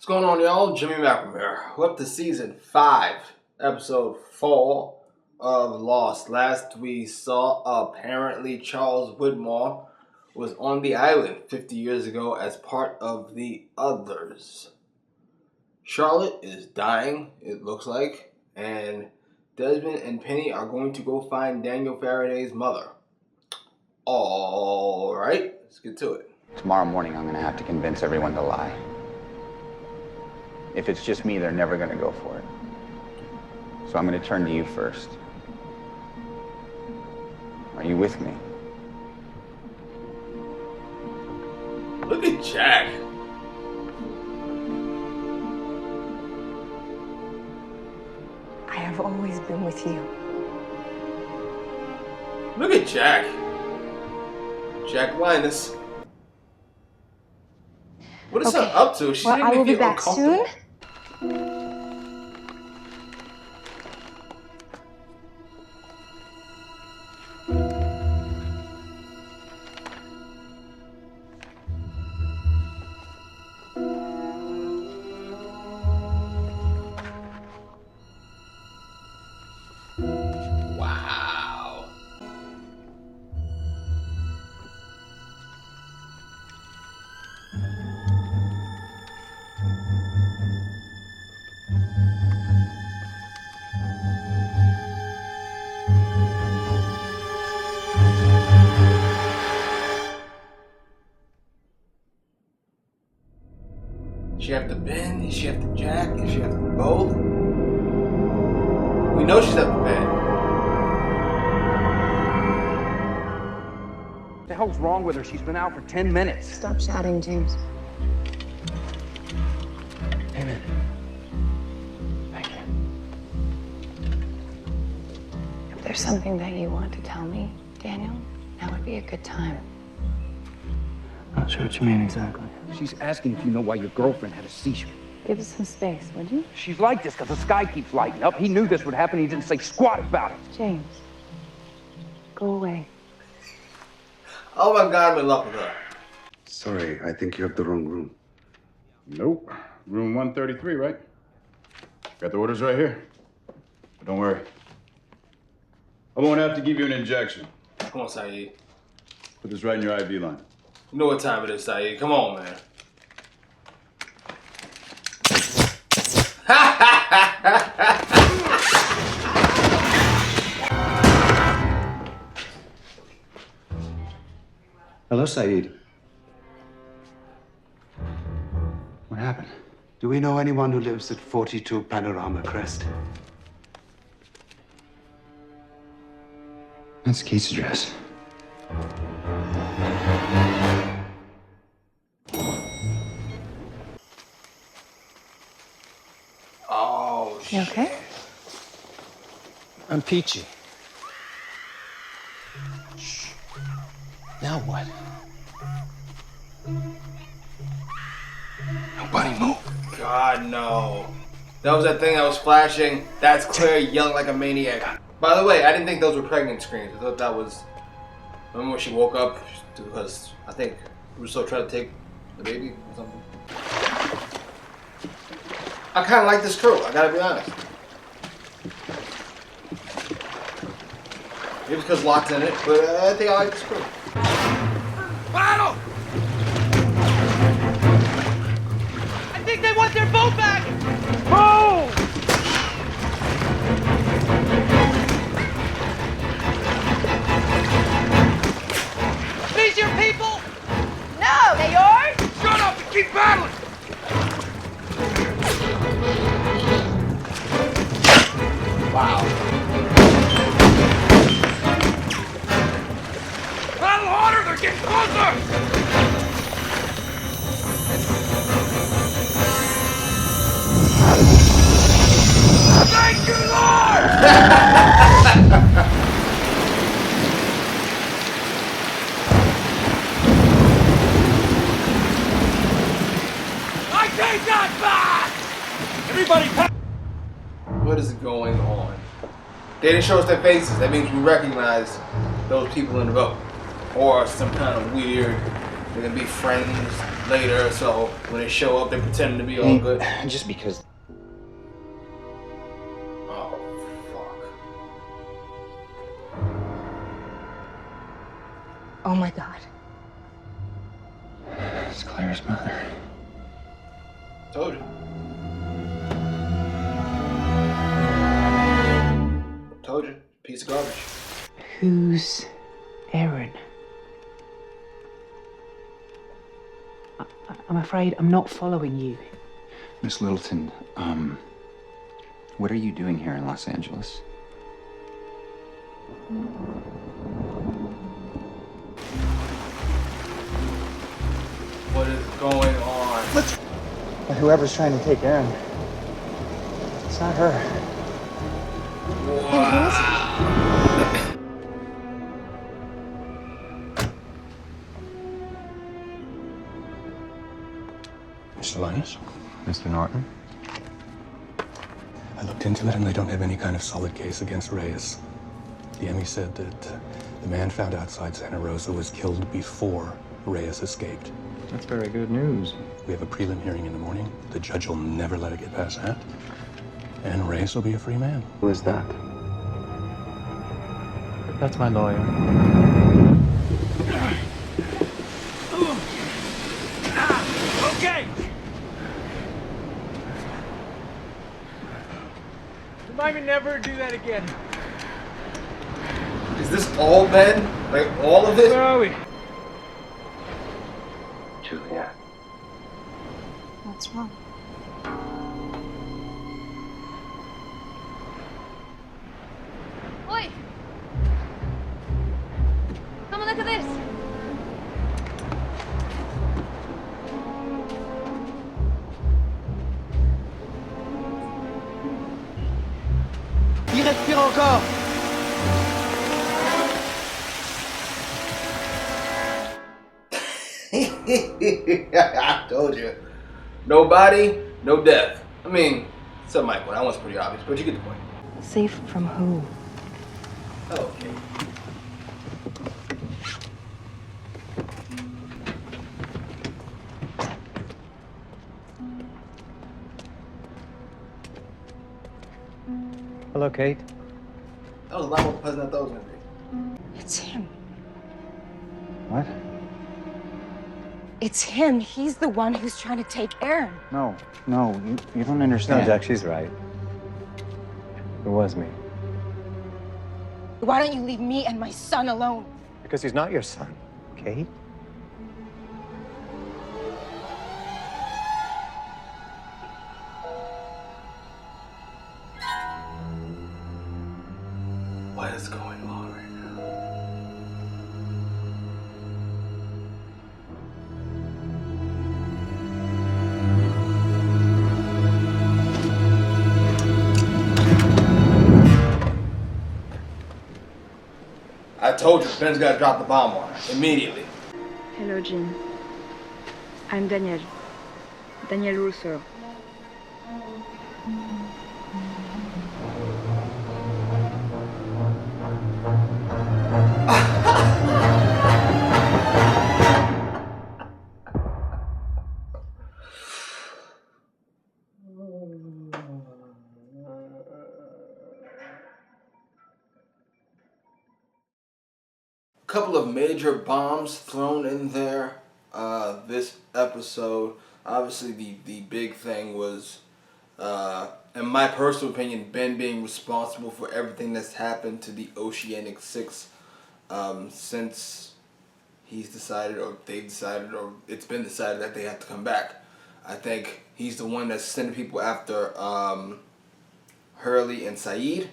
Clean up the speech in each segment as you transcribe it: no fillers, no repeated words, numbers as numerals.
What's going on, y'all? Jimmy Malcolm here. We're up to season 5, episode 4 of Lost. Last we saw, apparently Charles Widmore was on the island 50 years ago as part of the others. Charlotte is dying, it looks like, and Desmond and Penny are going to go find Daniel Faraday's mother. Alright, let's get to it. Tomorrow morning, I'm going to have to convince everyone to lie. If it's just me, they're never going to go for it. So I'm going to turn to you first. Are you with me? Look at Jack. I have always been with you. Look at Jack. Jack Linus. What is her up to? She's I will be back soon. Wow. Does she have to Ben? Does she have to Jack? Does she have to both? We know she's at the Ben. What the hell's wrong with her? She's been out for 10 minutes. Stop shouting, James. Amen. Thank you. If there's something that you want to tell me, Daniel, now would be a good time. Not sure what you mean exactly. She's asking if you know why your girlfriend had a seizure. Give us some space, would you? She's like this because the sky keeps lighting up. He knew this would happen. He didn't say squat about it. James, go away. Oh my God, I'm in love with her. Sorry, I think you have the wrong room. Nope. Room 133, right? Got the orders right here. But don't worry. I won't have to give you an injection. Come on, Saeed. Put this right in your IV line. You know what time it is, Saeed. Come on, man. Hello, Saeed. What happened? Do we know anyone who lives at 42 Panorama Crest? That's Kate's address. Oh, You shit. okay? I'm peachy. Shh. Now what? Nobody move. God, no. That was that thing that was flashing. That's Claire yelling like a maniac. By the way, I didn't think those were pregnant screams. I thought that was... Remember when she woke up? Because I think Russo tried to take the baby or something. I kind of like this crew, I gotta be honest. Maybe because Locke's in it, but I think I like this crew. Battle! I think they want their boat back! Move! These your people? No, they're yours. Shut up and keep battling! Wow. Battle harder! They're getting closer! Thank you, Lord! I take that back! Everybody, What is going on? They didn't show us their faces. That means we recognize those people in the boat. Or some kind of weird They're gonna be friends later, so when they show up, they pretend to be all good. Just because. Oh, fuck. Oh my God. It's Claire's mother. Told you. Told you. Piece of garbage. Who's Aaron? I'm afraid I'm not following you. Miss Littleton, what are you doing here in Los Angeles? What is going on? But whoever's trying to take Aaron, it's not her. Mr. Linus, Mr. Norton? I looked into it and they don't have any kind of solid case against Reyes. The Emmy said that the man found outside Santa Rosa was killed before Reyes escaped. That's very good news. We have a prelim hearing in the morning. The judge will never let it get past that. And Reyes will be a free man. Who is that? That's my lawyer. Okay! Remind me never to do that again. Is this all Ben? Like all of it? Where are we? Juliet. What's wrong? Oi! Come and look at this. Il respire encore. I told you. No body, no death. I mean, except Michael. That one's pretty obvious, but you get the point. Safe from who? Okay. Hello, Kate. That was a lot more pleasant than I thought it was gonna be. It's him. What? It's him. He's the one who's trying to take Aaron. No, you don't understand. No, Jack, she's right. It was me. Why don't you leave me and my son alone? Because he's not your son, Kate. What is going on right now? I told you, Ben's got to drop the bomb on her immediately. Hello, Jean. I'm Daniel. Daniel Russo. Couple of major bombs thrown in there this episode. Obviously the big thing was in my personal opinion, Ben being responsible for everything that's happened to the Oceanic Six since he's decided, or they've decided, or it's been decided that they have to come back. I think he's the one that's sending people after Hurley and Saeed.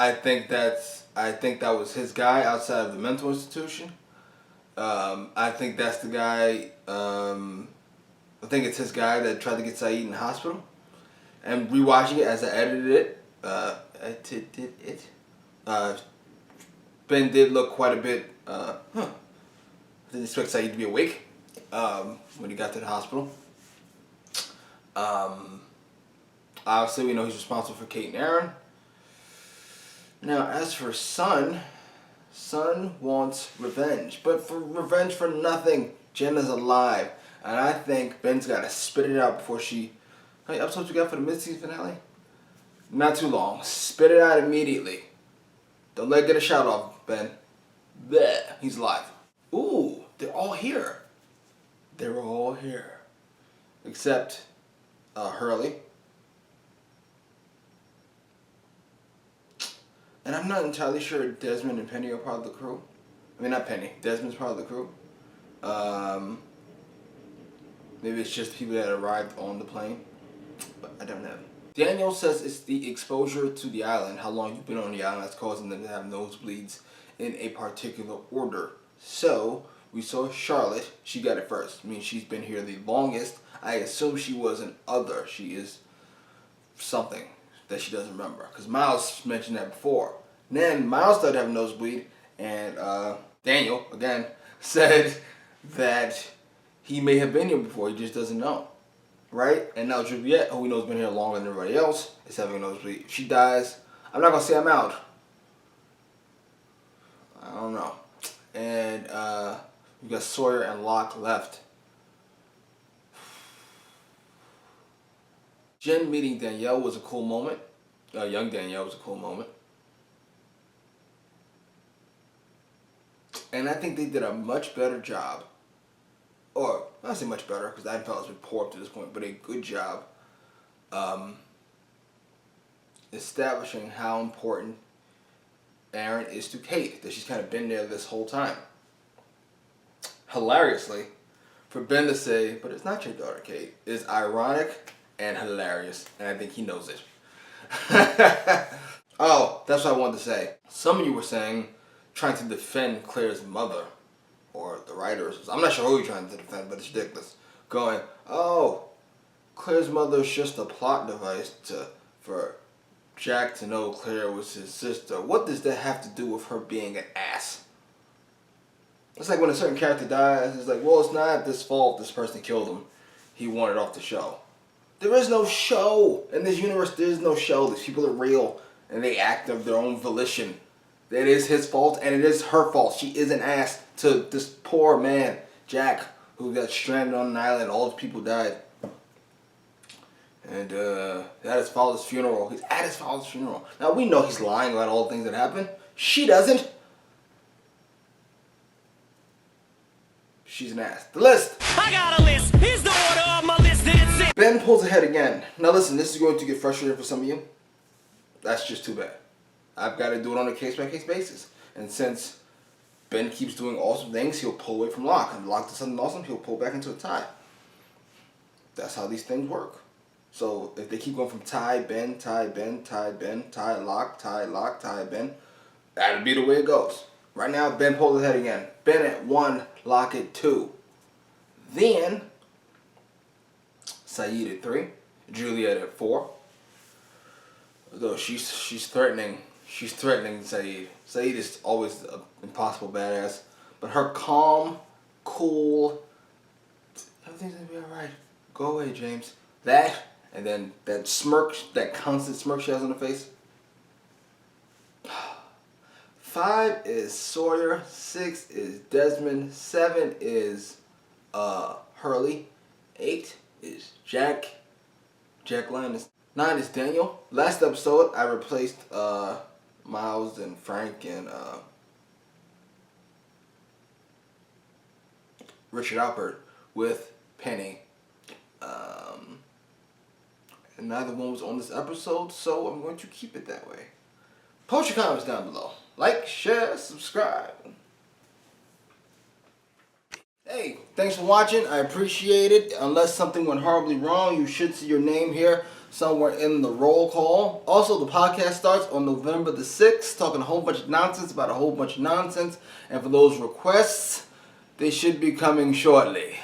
I think that was his guy outside of the mental institution. I think that's the guy. I think it's his guy that tried to get Saeed in the hospital. And rewatching it as I edited it, Ben did look quite a bit. I didn't expect Saeed to be awake when he got to the hospital. Obviously, we know he's responsible for Kate and Aaron. Now, as for Son, Son wants revenge, but for revenge for nothing. Jen is alive, and I think Ben's got to spit it out before she... How many episodes you got for the mid-season finale? Not too long. Spit it out immediately. Don't let it get a shout off, Ben. Bleh. He's alive. Ooh, they're all here. They're all here. Except Hurley. And I'm not entirely sure Desmond and Penny are part of the crew. I mean, not Penny. Desmond's part of the crew. Maybe it's just people that arrived on the plane. But I don't know. Daniel says it's the exposure to the island, how long you've been on the island, that's causing them to have nosebleeds in a particular order. So, we saw Charlotte. She got it first. I mean, she's been here the longest. I assume she was an other. She is something that she doesn't remember. Because Miles mentioned that before. Then Miles started having a nosebleed, and Daniel, again, said that he may have been here before, he just doesn't know. Right? And now Juliet, who we know has been here longer than everybody else, is having a nosebleed. If she dies, I'm not going to say I'm out. I don't know. And we got Sawyer and Locke left. Jen meeting Danielle was a cool moment. Young Danielle was a cool moment. And I think they did a much better job. Or, not say much better, because I felt it's been poor up to this point, but a good job establishing how important Aaron is to Kate. That she's kind of been there this whole time. Hilariously, for Ben to say, but it's not your daughter, Kate, is ironic and hilarious. And I think he knows it. Oh, that's what I wanted to say. Some of you were saying, trying to defend Claire's mother, or the writers. I'm not sure who you're trying to defend, but it's ridiculous. Going, oh, Claire's mother is just a plot device for Jack to know Claire was his sister. What does that have to do with her being an ass? It's like when a certain character dies, it's like, well, it's not this fault this person killed him. He wanted off the show. There is no show. In this universe, there is no show. These people are real, and they act of their own volition. It is his fault, and it is her fault. She is an ass to this poor man, Jack, who got stranded on an island. All his people died. And at his father's funeral. He's at his father's funeral. Now, we know he's lying about all the things that happened. She doesn't. She's an ass. The list. I got a list. Here's the order of my list. Ben pulls ahead again. Now, listen, this is going to get frustrating for some of you. That's just too bad. I've got to do it on a case-by-case basis. And since Ben keeps doing awesome things, he'll pull away from Locke. And Locke does something awesome, he'll pull back into a tie. That's how these things work. So if they keep going from tie, Ben, tie, Ben, tie, Ben, tie, Locke, tie, Ben, that'll be the way it goes. Right now, Ben pulls ahead again. Ben at 1, Locke at 2. Then, Sayid at 3, Juliet at 4. Though she's threatening. She's threatening Sayid. Sayid is always an impossible badass. But her calm, cool, everything's gonna be alright. Go away, James. That, and then that smirk, that constant smirk she has on her face. 5 is Sawyer. 6 is Desmond. 7 is Hurley. 8 is Jack Landis. 9 is Daniel. Last episode, I replaced Miles and Frank and Richard Alpert with Penny. And neither one was on this episode, so I'm going to keep it that way. Post your comments down below. Like, share, subscribe. Hey, thanks for watching. I appreciate it. Unless something went horribly wrong, you should see your name here somewhere in the roll call. Also, the podcast starts on November the 6th, talking a whole bunch of nonsense about a whole bunch of nonsense. And for those requests, they should be coming shortly.